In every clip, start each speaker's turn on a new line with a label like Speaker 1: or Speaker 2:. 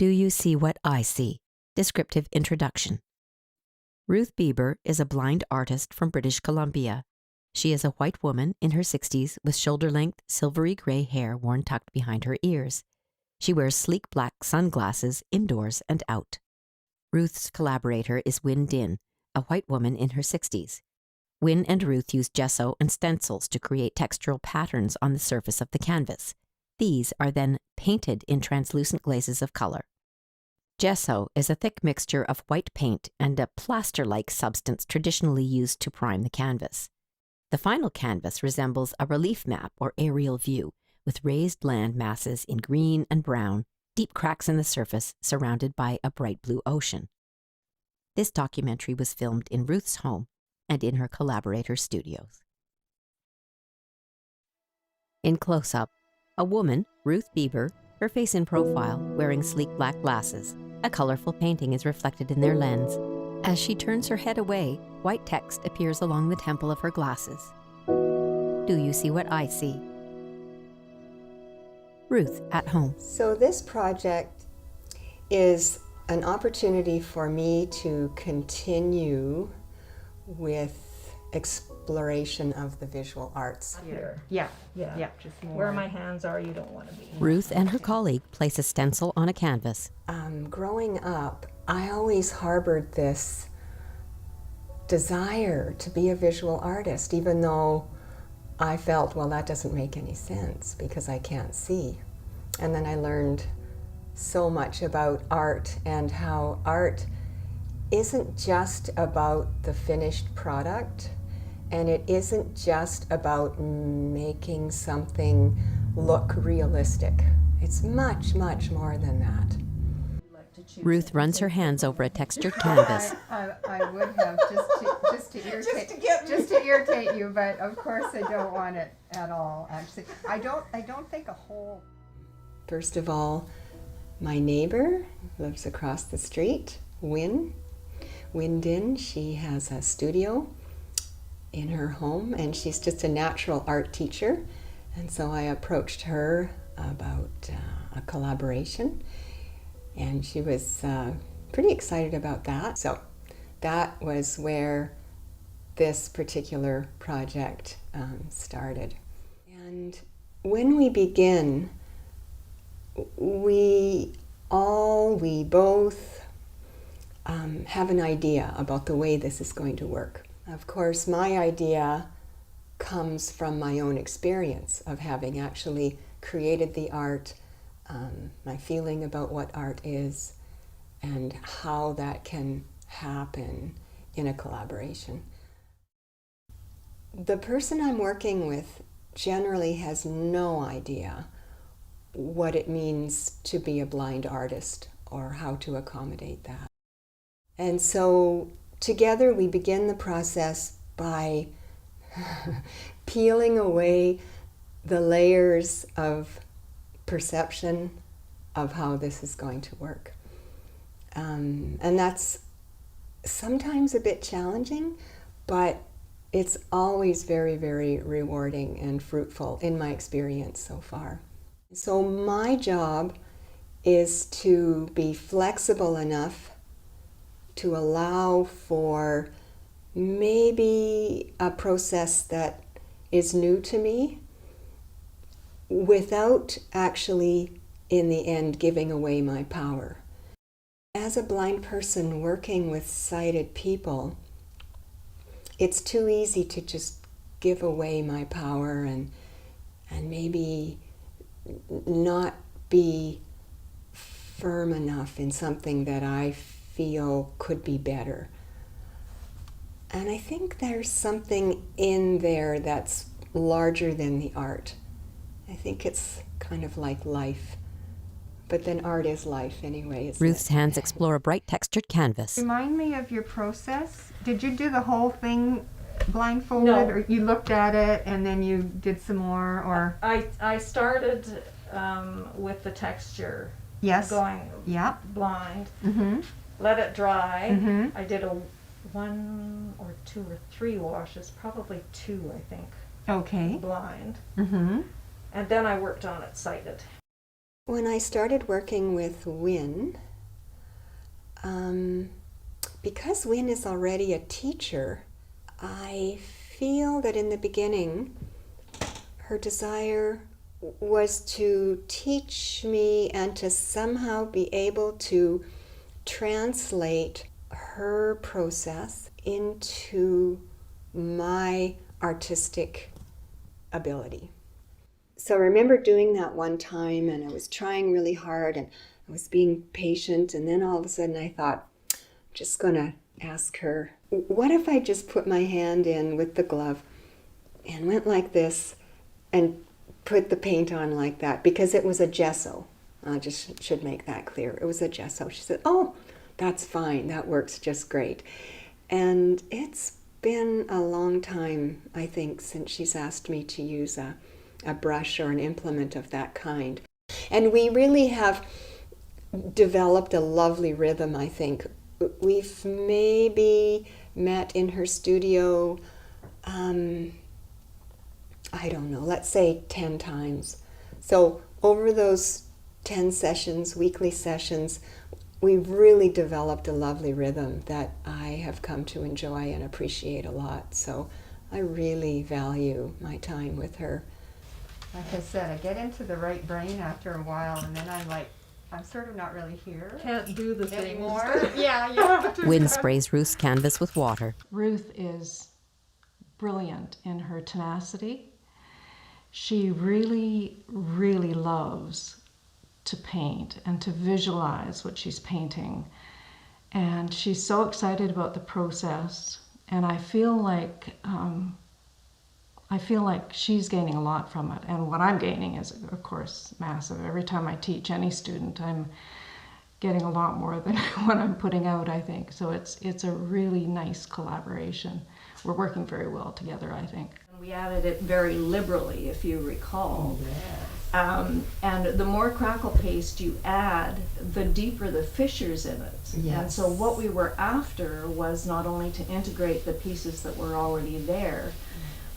Speaker 1: Do you see what I see? Descriptive introduction. Ruth Bieber is a blind artist from British Columbia. She is a white woman in her 60s with shoulder-length, silvery gray hair worn tucked behind her ears. She wears sleek black sunglasses indoors and out. Ruth's collaborator is Win Dinn, a white woman in her 60s. Win and Ruth use gesso and stencils to create textural patterns on the surface of the canvas. These are then painted in translucent glazes of color. Gesso is a thick mixture of white paint and a plaster-like substance traditionally used to prime the canvas. The final canvas resembles a relief map or aerial view, with raised land masses in green and brown, deep cracks in the surface surrounded by a bright blue ocean. This documentary was filmed in Ruth's home and in her collaborator's studios. In close-up, a woman, Ruth Bieber, her face in profile, wearing sleek black glasses. A colorful painting is reflected in their lens. As she turns her head away, white text appears along the temple of her glasses. Do you see what I see? Ruth at home.
Speaker 2: So this project is an opportunity for me to continue with exploration of the visual arts.
Speaker 3: Here. Yeah. Just more. Where my hands are, you don't want to be.
Speaker 1: Ruth and her colleague place a stencil on a canvas.
Speaker 2: Growing up, I always harbored this desire to be a visual artist, even though I felt, well, that doesn't make any sense because I can't see. And then I learned so much about art and how art isn't just about the finished product, and it isn't just about making something look realistic. It's much, much more than that.
Speaker 1: Ruth runs her hands over a textured canvas.
Speaker 4: I would have just to irritate you, but of course I don't want it at all. Actually, I don't think a whole.
Speaker 2: First of all, my neighbor lives across the street, Win Dinn. She has a studio in her home, and she's just a natural art teacher. And so I approached her about a collaboration, and she was pretty excited about that. So that was where this particular project started. And when we begin, we both have an idea about the way this is going to work. Of course, my idea comes from my own experience of having actually created the art, my feeling about what art is, and how that can happen in a collaboration. The person I'm working with generally has no idea what it means to be a blind artist or how to accommodate that. And so together we begin the process by peeling away the layers of perception of how this is going to work. And that's sometimes a bit challenging, but it's always very, very rewarding and fruitful in my experience so far. So my job is to be flexible enough to allow for maybe a process that is new to me without actually, in the end, giving away my power. As a blind person working with sighted people, it's too easy to just give away my power and maybe not be firm enough in something that I feel could be better. And I think there's something in there that's larger than the art. I think it's kind of like life. But then art is life anyway, isn't
Speaker 1: Ruth's
Speaker 2: it?
Speaker 1: hands explore a bright textured canvas.
Speaker 4: Remind me of your process. Did you do the whole thing blindfolded,
Speaker 3: No.
Speaker 4: or you looked at it and then you did some more, or?
Speaker 3: I started with the texture.
Speaker 4: Yes.
Speaker 3: Going blind.
Speaker 4: Mm-hmm.
Speaker 3: Let it dry.
Speaker 4: Mm-hmm.
Speaker 3: I did a 1 or 2 or 3 washes, probably 2, I think.
Speaker 4: Okay.
Speaker 3: Blind.
Speaker 4: Mm-hmm.
Speaker 3: And then I worked on it sighted.
Speaker 2: when I started working with Win, because Win is already a teacher, I feel that in the beginning, her desire was to teach me and to somehow be able to translate her process into my artistic ability. So I remember doing that one time, and I was trying really hard, and I was being patient, and then all of a sudden I thought, I'm just going to ask her, what if I just put my hand in with the glove and went like this and put the paint on like that, because it was a gesso. I just should make that clear. It was a gesso. She said, oh, that's fine. That works just great. And it's been a long time, I think, since she's asked me to use a brush or an implement of that kind. And we really have developed a lovely rhythm, I think. We've maybe met in her studio, I don't know, let's say 10 times. So over those 10 sessions, weekly sessions, we've really developed a lovely rhythm that I have come to enjoy and appreciate a lot. So I really value my time with her.
Speaker 4: Like I said, I get into the right brain after a while, and then I'm sort of not really here.
Speaker 3: Can't do the thing
Speaker 4: Anymore. Yeah.
Speaker 1: Win sprays Ruth's canvas with water.
Speaker 5: Ruth is brilliant in her tenacity. She really, really loves to paint and to visualize what she's painting. And she's so excited about the process. And I feel like she's gaining a lot from it. And what I'm gaining is, of course, massive. Every time I teach any student, I'm getting a lot more than what I'm putting out, I think. So it's a really nice collaboration. We're working very well together, I think.
Speaker 6: We added it very liberally, if you recall. Oh, yes. And the more crackle paste you add, the deeper the fissures in it. Yes. And so what we were after was not only to integrate the pieces that were already there,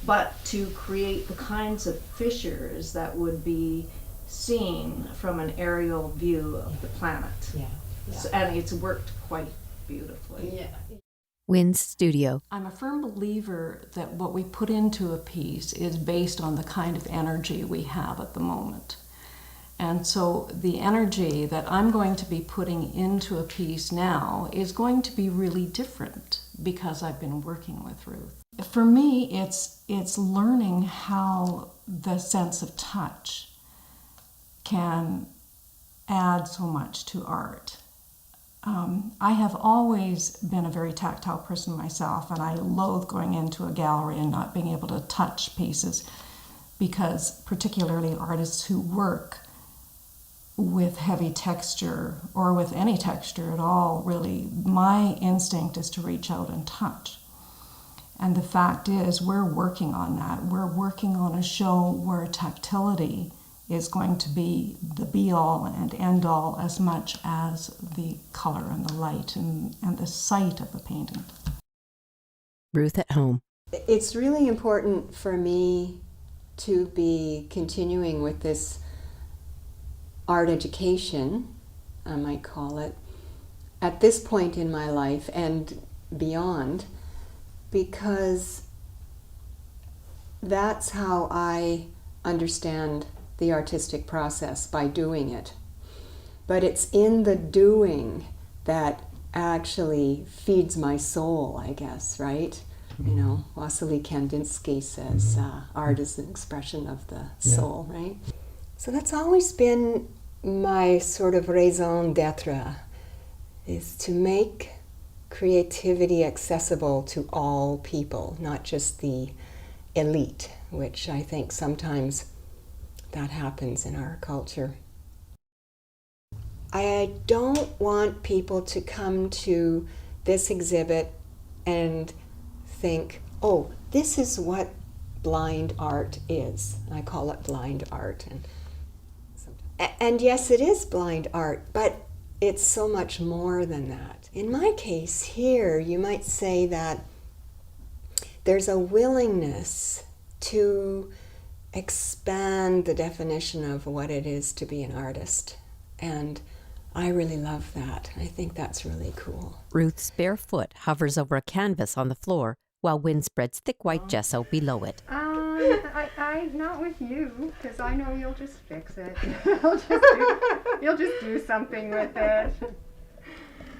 Speaker 6: but to create the kinds of fissures that would be seen from an aerial view of the planet. Yeah. So, and it's worked quite beautifully.
Speaker 4: Yeah.
Speaker 1: Win's studio.
Speaker 5: I'm a firm believer that what we put into a piece is based on the kind of energy we have at the moment. And so the energy that I'm going to be putting into a piece now is going to be really different because I've been working with Ruth. For me, it's learning how the sense of touch can add so much to art. I have always been a very tactile person myself, and I loathe going into a gallery and not being able to touch pieces, because particularly artists who work with heavy texture or with any texture at all, really, my instinct is to reach out and touch. And the fact is, we're working on that. We're working on a show where tactility is going to be the be-all and end-all as much as the color and the light and the sight of the painting.
Speaker 1: Ruth at home.
Speaker 2: It's really important for me to be continuing with this art education, I might call it, at this point in my life and beyond, because that's how I understand the artistic process, by doing it. But it's in the doing that actually feeds my soul, I guess, right? You know, Wassily Kandinsky says art is an expression of the soul, right? So that's always been my sort of raison d'etre, is to make creativity accessible to all people, not just the elite, which I think sometimes that happens in our culture. I don't want people to come to this exhibit and think, oh, this is what blind art is. I call it blind art. And yes, it is blind art, but it's so much more than that. In my case here, you might say that there's a willingness to expand the definition of what it is to be an artist. And I really love that. I think that's really cool.
Speaker 1: Ruth's bare foot hovers over a canvas on the floor while Win spreads thick white gesso below it.
Speaker 4: I not with you, because I know you'll just fix it. You'll just do something with it.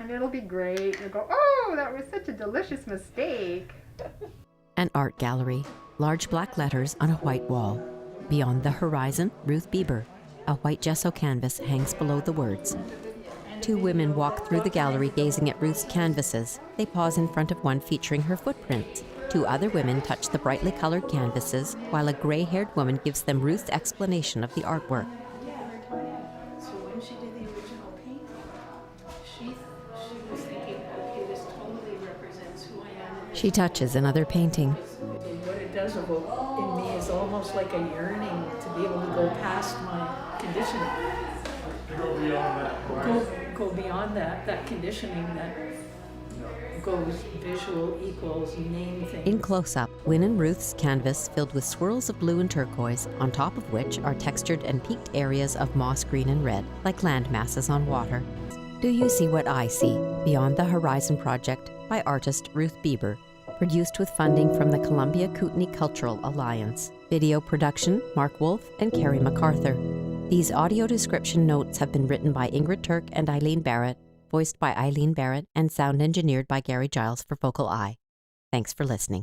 Speaker 4: And it'll be great. You'll go, oh, that was such a delicious mistake.
Speaker 1: An art gallery, large black letters on a white wall. Beyond the horizon, Ruth Bieber. A white gesso canvas hangs below the words. Two women walk through the gallery gazing at Ruth's canvases. They pause in front of one featuring her footprints. Two other women touch the brightly colored canvases, while a gray-haired woman gives them Ruth's explanation of the artwork.
Speaker 7: So when she did the original painting, she was thinking, okay, this totally represents who I am.
Speaker 1: She touches another painting.
Speaker 7: What it does evoke in me is almost like a yearning to be able to go past my conditioning. Go beyond that. Go beyond that conditioning that goes visual equals name things.
Speaker 1: In close-up, Win and Ruth's canvas filled with swirls of blue and turquoise, on top of which are textured and peaked areas of moss green and red, like land masses on water. Do you see what I see? Beyond the Horizon project by artist Ruth Bieber, produced with funding from the Columbia Kootenay Cultural Alliance. Video production, Mark Wolfe and Carrie MacArthur. These audio description notes have been written by Ingrid, Turk and Eileen Barrett, voiced by Eileen Barrett, and sound engineered by Gary Giles for Focal Eye. Thanks for listening.